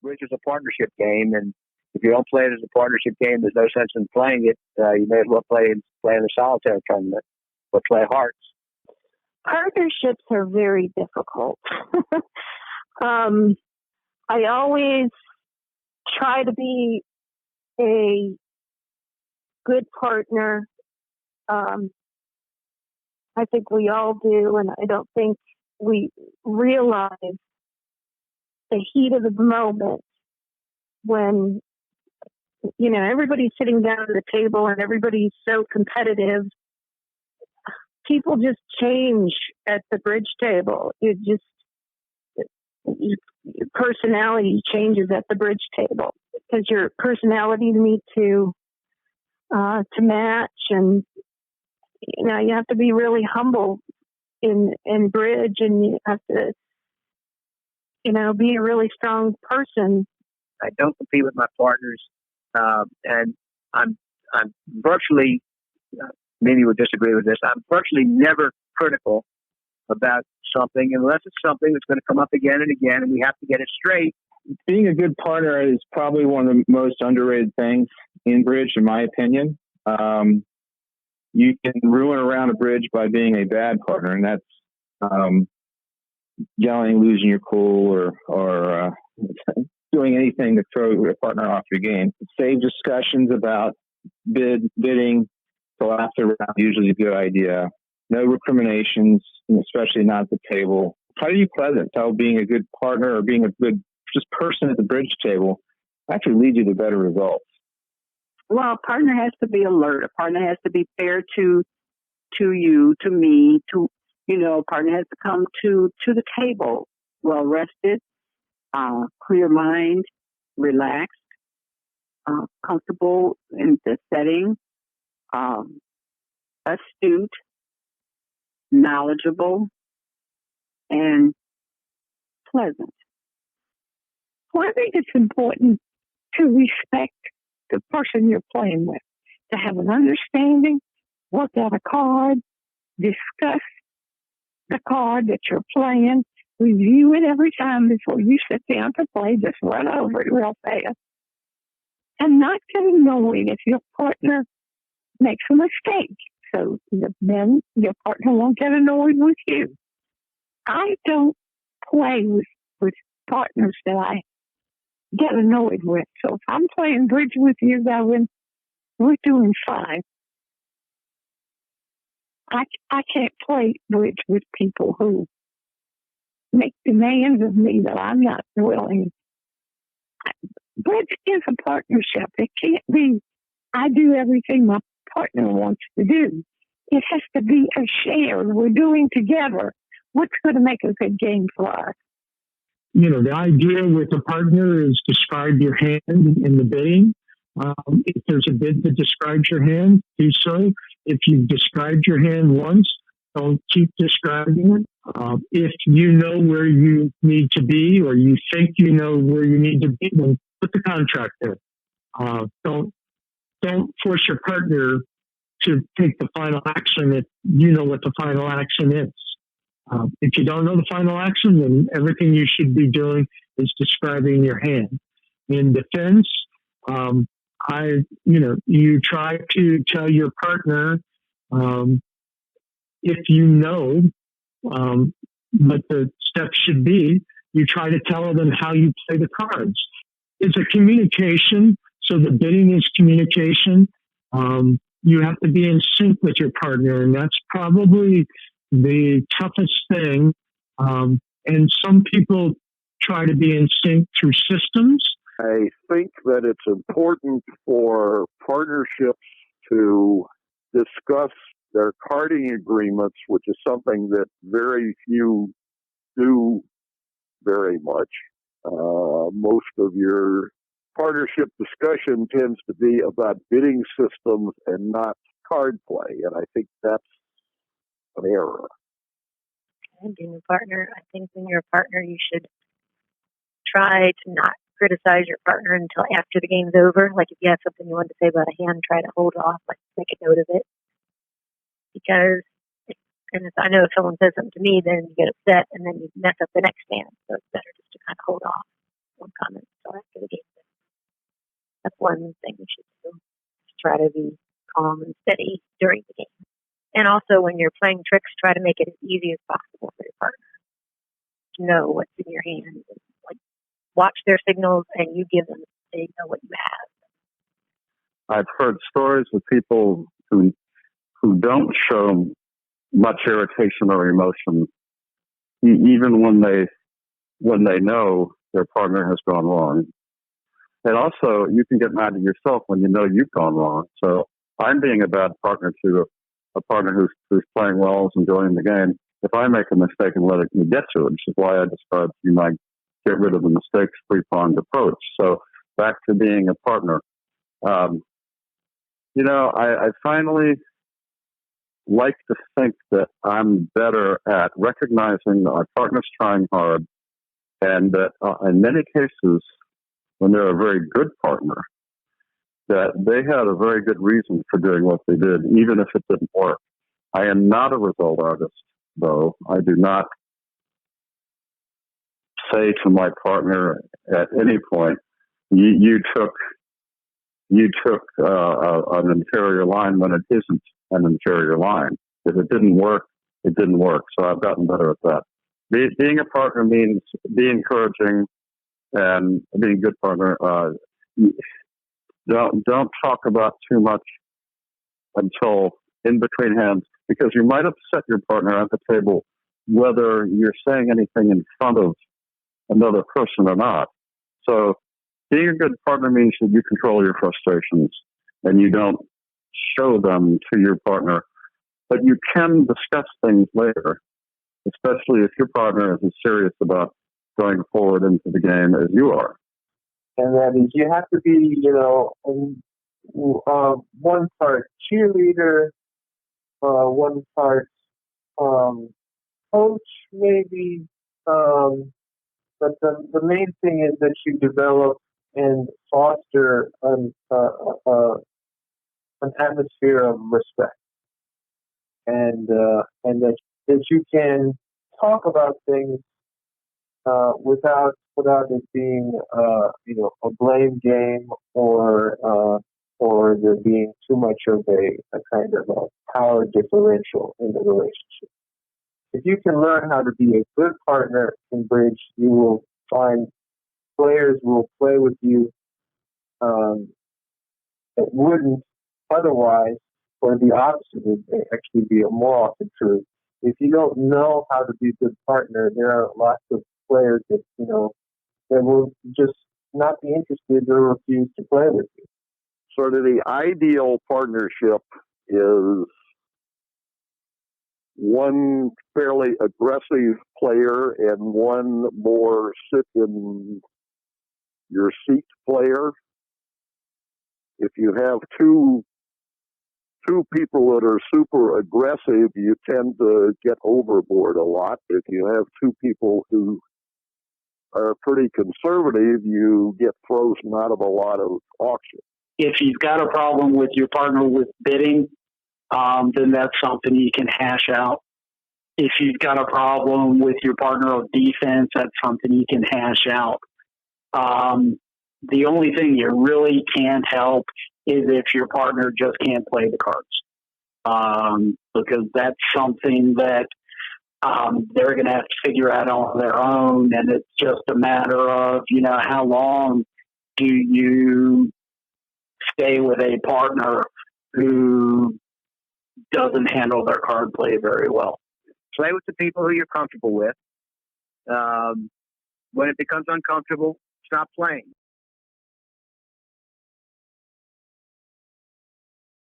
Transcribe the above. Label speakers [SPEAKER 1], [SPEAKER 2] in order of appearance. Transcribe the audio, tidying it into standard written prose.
[SPEAKER 1] bridge is a partnership game, and if you don't play it as a partnership game, there's no sense in playing it. You may as well play in a solitaire tournament or play hearts.
[SPEAKER 2] Partnerships are very difficult. I always try to be a good partner. I think we all do, and I don't think we realize the heat of the moment when, everybody's sitting down at the table and everybody's so competitive. People just change at the bridge table. Your personality changes at the bridge table because your personalities need to match, and you have to be really humble in bridge, and you have to be a really strong person.
[SPEAKER 1] I don't compete with my partners, and I'm virtually. Many would disagree with this. I'm virtually never critical about something unless it's something that's going to come up again and again, and we have to get it straight.
[SPEAKER 3] Being a good partner is probably one of the most underrated things in bridge, in my opinion. You can ruin a round of bridge by being a bad partner, and that's yelling, losing your cool, or doing anything to throw your partner off your game. Save discussions about bidding till after the round, usually a good idea. No recriminations, especially not at the table. Try to be pleasant. How being a good partner or being a good just person at the bridge table actually leads you to better results.
[SPEAKER 4] Well, a partner has to be alert. A partner has to be fair to you, to me, a partner has to come to the table well rested, clear mind, relaxed, comfortable in the setting, astute, knowledgeable, and pleasant.
[SPEAKER 2] Well, I think it's important to respect the person you're playing with, to have an understanding, work out a card, discuss the card that you're playing, review it every time before you sit down to play, just run over it real fast, and not get annoyed if your partner makes a mistake. So then your partner won't get annoyed with you. I don't play with partners that I get annoyed with. So if I'm playing bridge with you, Gavin, we're doing fine. I can't play bridge with people who make demands of me that I'm not willing. Bridge is a partnership. It can't be, I do everything my partner wants to do. It has to be a shared. We're doing together. What's going to make a good game for us?
[SPEAKER 5] The idea with a partner is describe your hand in the bidding. If there's a bid that describes your hand, do so. If you've described your hand once, don't keep describing it. If you know where you need to be, or you think you know where you need to be, then put the contract there. Don't force your partner to take the final action if you know what the final action is. If you don't know the final action, then everything you should be doing is describing your hand. In defense, you try to tell your partner, if you know what the steps should be, you try to tell them how you play the cards. It's a communication, so the bidding is communication. You have to be in sync with your partner, and that's probably the toughest thing. And some people try to be in sync through systems.
[SPEAKER 6] I think that it's important for partnerships to discuss their karting agreements, which is something that very few do very much. Most of your partnership discussion tends to be about bidding systems and not card play, and I think that's an error.
[SPEAKER 7] And being a partner, I think when you're a partner, you should try to not criticize your partner until after the game's over. Like if you have something you want to say about a hand, try to hold off, like make a note of it. Because, I know if someone says something to me, then you get upset and then you mess up the next hand. So it's better just to kind of hold off on comments until one thing you should do is try to be calm and steady during the game. And also, when you're playing tricks, try to make it as easy as possible for your partner to know what's in your hands. And, like, watch their signals, and you give them so they know what you have.
[SPEAKER 6] I've heard stories of people who don't show much irritation or emotion, even when they know their partner has gone wrong. And also, you can get mad at yourself when you know you've gone wrong. So I'm being a bad partner to a partner who's playing well, is enjoying the game. If I make a mistake and let it get to it, which is why I described you might get rid of the mistakes three-pronged approach. So back to being a partner. I finally like to think that I'm better at recognizing our partner's trying hard, and that in many cases, when they're a very good partner, that they had a very good reason for doing what they did, even if it didn't work. I am not a result artist, though. I do not say to my partner at any point, you took an interior line when it isn't an interior line. If it didn't work, it didn't work. So I've gotten better at that. Being a partner means be encouraging and being a good partner. Don't talk about too much until in between hands, because you might upset your partner at the table, whether you're saying anything in front of another person or not. So being a good partner means that you control your frustrations and you don't show them to your partner, but you can discuss things later, especially if your partner is as serious about going forward into the game as you are.
[SPEAKER 8] And that is, you have to be, one part cheerleader, one part coach, maybe. But the main thing is that you develop and foster an atmosphere of respect, and that you can talk about things without it being a blame game or there being too much of a kind of a power differential in the relationship. If you can learn how to be a good partner in bridge, you will find players will play with you that wouldn't otherwise, or the opposite would actually be a more often true. If you don't know how to be a good partner, there are lots of players that that will just not be interested or refuse to play with you.
[SPEAKER 6] Sort of the ideal partnership is one fairly aggressive player and one more sit in your seat player. If you have two people that are super aggressive, you tend to get overboard a lot. If you have two people who are pretty conservative, you get frozen out of a lot of auction.
[SPEAKER 9] If you've got a problem with your partner with bidding, then that's something you can hash out. If you've got a problem with your partner of defense, that's something you can hash out. The only thing you really can't help is if your partner just can't play the cards, because that's something that they're going to have to figure out on their own, and it's just a matter of, how long do you stay with a partner who doesn't handle their card play very well.
[SPEAKER 1] Play with the people who you're comfortable with. When it becomes uncomfortable, stop playing.